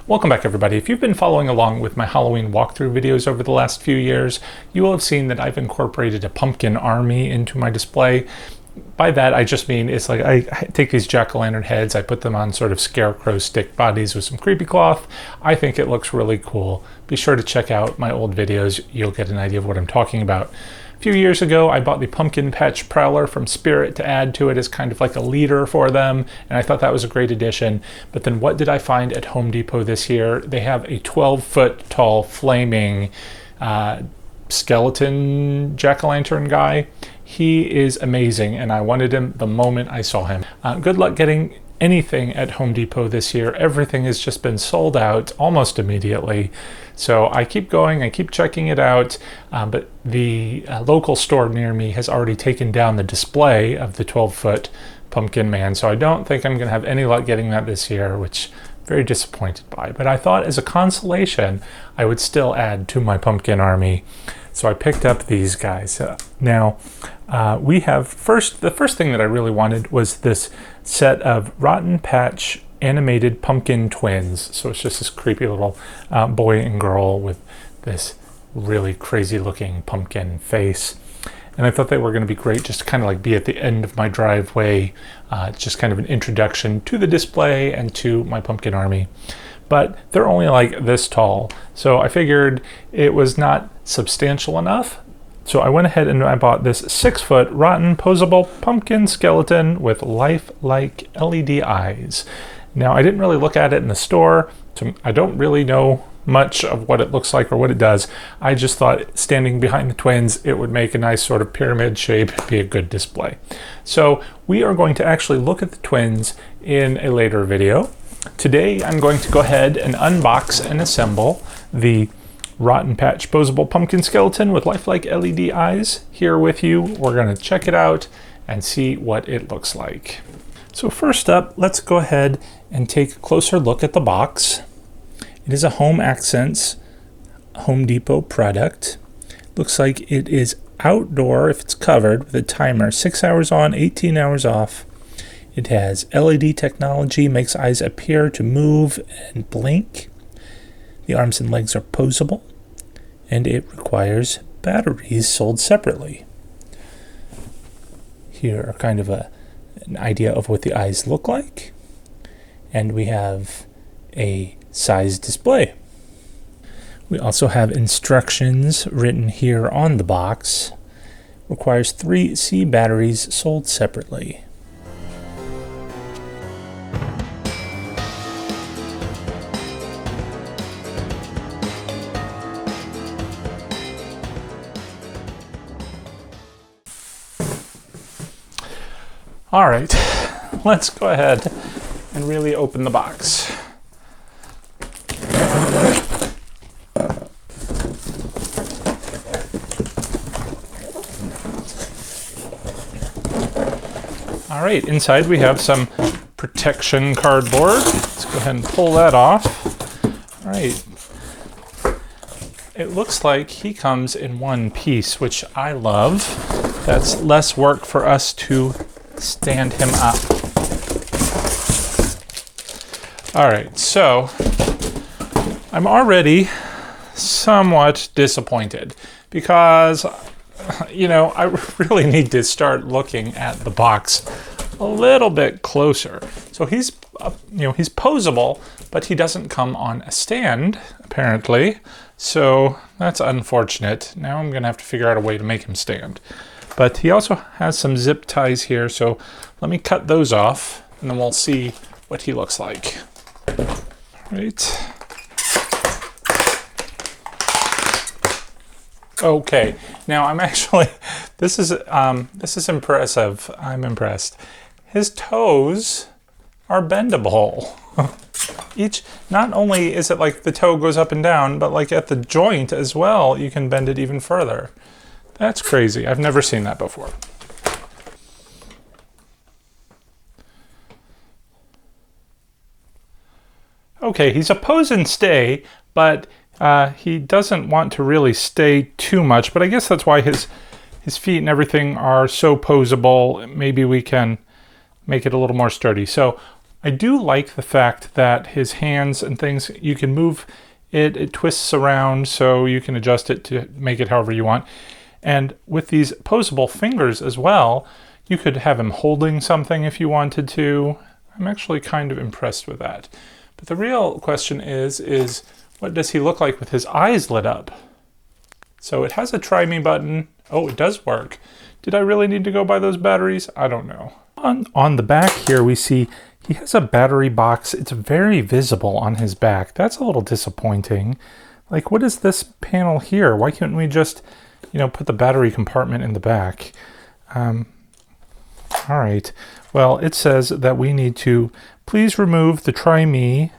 Welcome back everybody. If you've been following along with my Halloween walkthrough videos over the last few years, you will have seen that I've incorporated a pumpkin army into my display. By that I just mean it's like I take these jack-o'-lantern heads, I put them on sort of scarecrow stick bodies with some creepy cloth. I think it looks really cool. Be sure to check out my old videos, you'll get an idea of what I'm talking about. A few years ago, I bought the Pumpkin Patch Prowler from Spirit to add to it as kind of like a leader for them, and I thought that was a great addition. But then what did I find at Home Depot this year? They have a 12-foot tall flaming skeleton jack-o'-lantern guy. He is amazing, and I wanted him the moment I saw him. Good luck getting anything at Home Depot this year. Everything has just been sold out almost immediately. So I keep going, I keep checking it out, but the local store near me has already taken down the display of the 12-foot Pumpkin Man, so I don't think I'm going to have any luck getting that this year, which I'm very disappointed by. But I thought as a consolation, I would still add to my pumpkin army. So I picked up these guys. Now, we have the first thing that I really wanted was this set of Rotten Patch animated pumpkin twins. So it's just this creepy little boy and girl with this really crazy looking pumpkin face. And I thought they were going to be great just to kind of like be at the end of my driveway. Just kind of an introduction to the display and to my pumpkin army. But they're only like this tall. So I figured it was not substantial enough. So I went ahead and I bought this 6-foot rotten posable pumpkin skeleton with lifelike LED eyes. Now I didn't really look at it in the store, so I don't really know much of what it looks like or what it does. I just thought standing behind the twins, it would make a nice sort of pyramid shape, be a good display. So we are going to actually look at the twins in a later video. Today I'm going to go ahead and unbox and assemble the Rotten Patch posable pumpkin skeleton with lifelike LED eyes here with you. We're going to check it out and see what it looks like. So first up, let's go ahead and take a closer look at the box. It is a Home Accents Home Depot product. Looks like it is outdoor if it's covered with a timer, 6 hours on, 18 hours off. It has LED technology, makes eyes appear to move and blink. The arms and legs are posable, and it requires batteries sold separately. Here are kind of an idea of what the eyes look like, and we have a size display. We also have instructions written here on the box. Requires 3C batteries sold separately. All right, let's go ahead and really open the box. All right, inside we have some protection cardboard. Let's go ahead and pull that off. All right. It looks like he comes in one piece, which I love. That's less work for us to stand him up. All right, so I'm already somewhat disappointed because, you know, I really need to start looking at the box a little bit closer. So he's, he's posable, but he doesn't come on a stand, apparently. So that's unfortunate. Now I'm gonna have to figure out a way to make him stand. But he also has some zip ties here, so let me cut those off, and then we'll see what he looks like. Right. Okay, now I'm actually, this is impressive. I'm impressed. His toes are bendable. Not only is it like the toe goes up and down, but like at the joint as well, you can bend it even further. That's crazy. I've never seen that before. Okay, he's a pose and stay, but he doesn't want to really stay too much, but I guess that's why his feet and everything are so posable. Maybe we can make it a little more sturdy. So I do like the fact that his hands and things, you can move it, it twists around so you can adjust it to make it however you want. And with these posable fingers as well, you could have him holding something if you wanted to. I'm actually kind of impressed with that. But the real question is what does he look like with his eyes lit up? So it has a try me button. Oh, it does work. Did I really need to go buy those batteries? I don't know. On the back here, we see he has a battery box. It's very visible on his back. That's a little disappointing. Like, what is this panel here? Why couldn't we just, put the battery compartment in the back? All right. Well, it says that we need to please remove the Try Me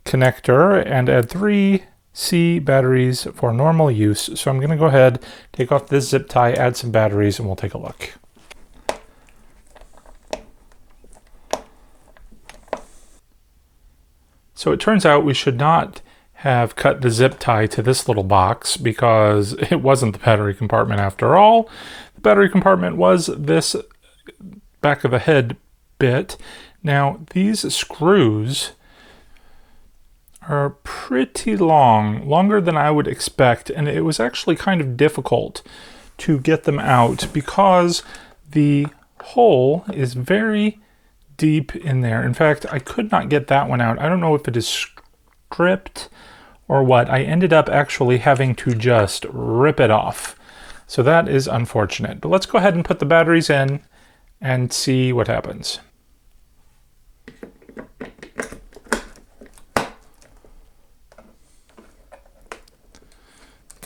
connector and add 3 C batteries for normal use. So I'm going to go ahead, take off this zip tie, add some batteries, and we'll take a look. So it turns out we should not have cut the zip tie to this little box because it wasn't the battery compartment after all. The battery compartment was this back of the head bit. Now these screws are pretty long, longer than I would expect, and it was actually kind of difficult to get them out because the hole is very deep in there. In fact, I could not get that one out. I don't know if it is stripped or what. I ended up actually having to just rip it off. So that is unfortunate. But let's go ahead and put the batteries in and see what happens.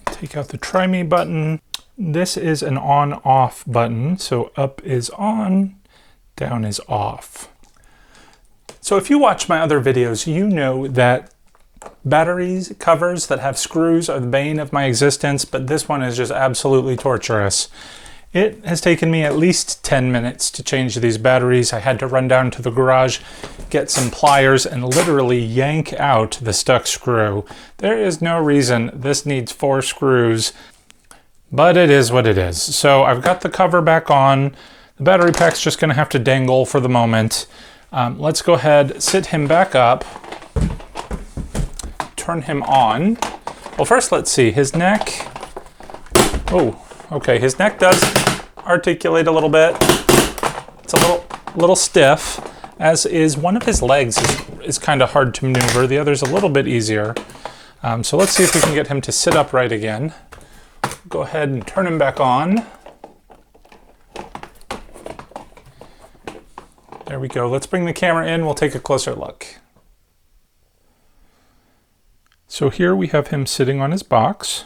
Take out the Try Me button. This is an on-off button, so up is on, down is off. So if you watch my other videos, you know that batteries, covers that have screws are the bane of my existence, but this one is just absolutely torturous. It has taken me at least 10 minutes to change these batteries. I had to run down to the garage, get some pliers, and literally yank out the stuck screw. There is no reason this needs 4 screws, but it is what it is. So I've got the cover back on. The battery pack's just gonna have to dangle for the moment. Let's go ahead, sit him back up, turn him on. Well, first let's see, his neck. Oh, okay, his neck does articulate a little bit. It's a little stiff, as is one of his legs is kind of hard to maneuver. The other's a little bit easier. So let's see if we can get him to sit upright again. Go ahead and turn him back on. There we go. Let's bring the camera in. We'll take a closer look. So here we have him sitting on his box.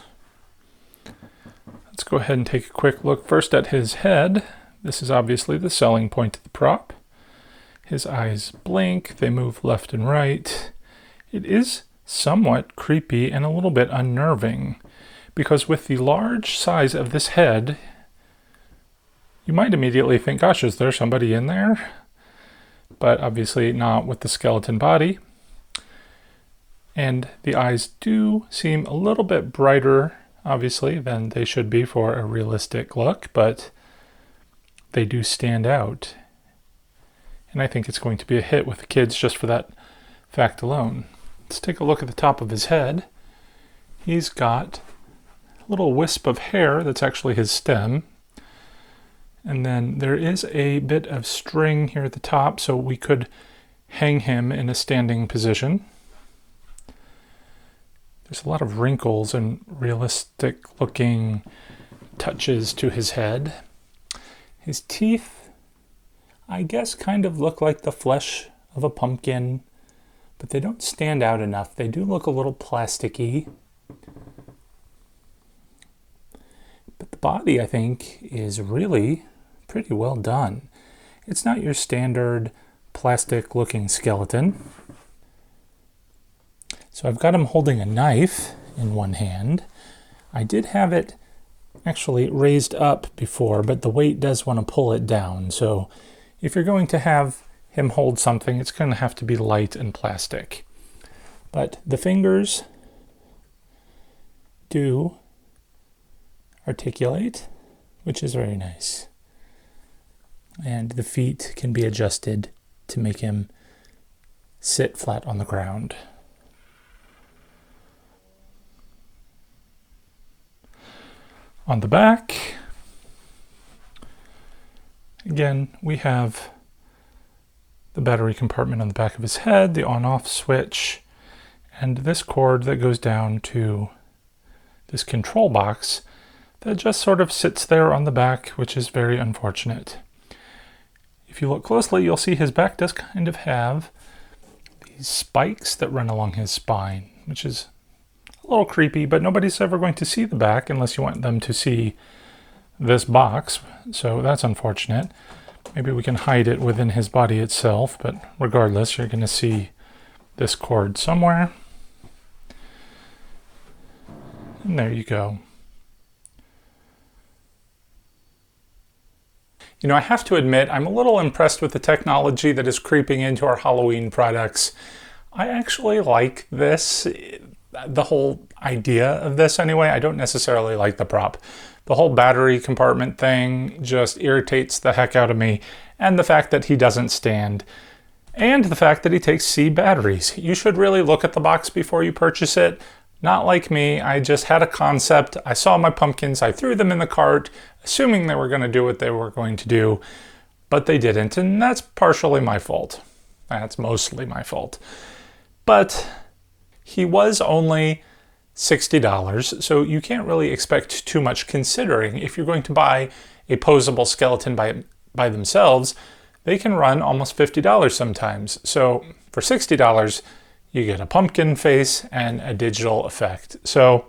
Let's go ahead and take a quick look first at his head. This is obviously the selling point of the prop. His eyes blink, they move left and right. It is somewhat creepy and a little bit unnerving because with the large size of this head, you might immediately think, gosh, is there somebody in there? But obviously not with the skeleton body. And the eyes do seem a little bit brighter, obviously, than they should be for a realistic look, but they do stand out. And I think it's going to be a hit with the kids just for that fact alone. Let's take a look at the top of his head. He's got a little wisp of hair that's actually his stem. And then there is a bit of string here at the top, so we could hang him in a standing position. There's a lot of wrinkles and realistic looking touches to his head. His teeth, I guess, kind of look like the flesh of a pumpkin, but they don't stand out enough. They do look a little plasticky. But the body, I think, is really pretty well done. It's not your standard plastic looking skeleton. So I've got him holding a knife in one hand. I did have it actually raised up before, but the weight does want to pull it down. So if you're going to have him hold something, it's going to have to be light and plastic. But the fingers do articulate, which is very nice. And the feet can be adjusted to make him sit flat on the ground. On the back, again, we have the battery compartment on the back of his head, the on-off switch, and this cord that goes down to this control box that just sort of sits there on the back, which is very unfortunate. If you look closely, you'll see his back does kind of have these spikes that run along his spine, which is a little creepy, but nobody's ever going to see the back unless you want them to see this box, so that's unfortunate. Maybe we can hide it within his body itself, but regardless, you're going to see this cord somewhere. And there you go. You know, I have to admit, I'm a little impressed with the technology that is creeping into our Halloween products. I actually like this, the whole idea of this anyway. I don't necessarily like the prop. The whole battery compartment thing just irritates the heck out of me, and the fact that he doesn't stand, and the fact that he takes C batteries. You should really look at the box before you purchase it. Not like me, I just had a concept, I saw my pumpkins, I threw them in the cart, assuming they were going to do what they were going to do, but they didn't, and that's partially my fault. That's mostly my fault. But he was only $60, so you can't really expect too much, considering if you're going to buy a posable skeleton by themselves, they can run almost $50 sometimes. So for $60, you get a pumpkin face and a digital effect. So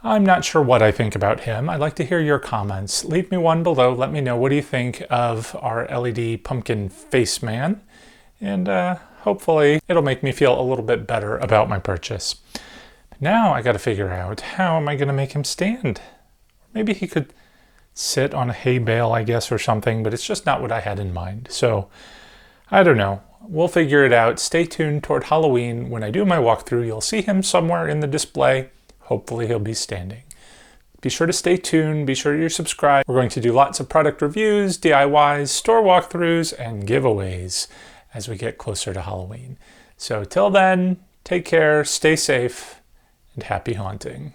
I'm not sure what I think about him. I'd like to hear your comments. Leave me one below. Let me know, what do you think of our LED pumpkin face man? And hopefully it'll make me feel a little bit better about my purchase. Now I got to figure out, how am I going to make him stand? Maybe he could sit on a hay bale, I guess, or something, but it's just not what I had in mind. So I don't know. We'll figure it out. Stay tuned toward Halloween. When I do my walkthrough, you'll see him somewhere in the display. Hopefully he'll be standing. Be sure to stay tuned. Be sure you're subscribed. We're going to do lots of product reviews, DIYs, store walkthroughs, and giveaways as we get closer to Halloween. So till then, take care, stay safe, and happy haunting.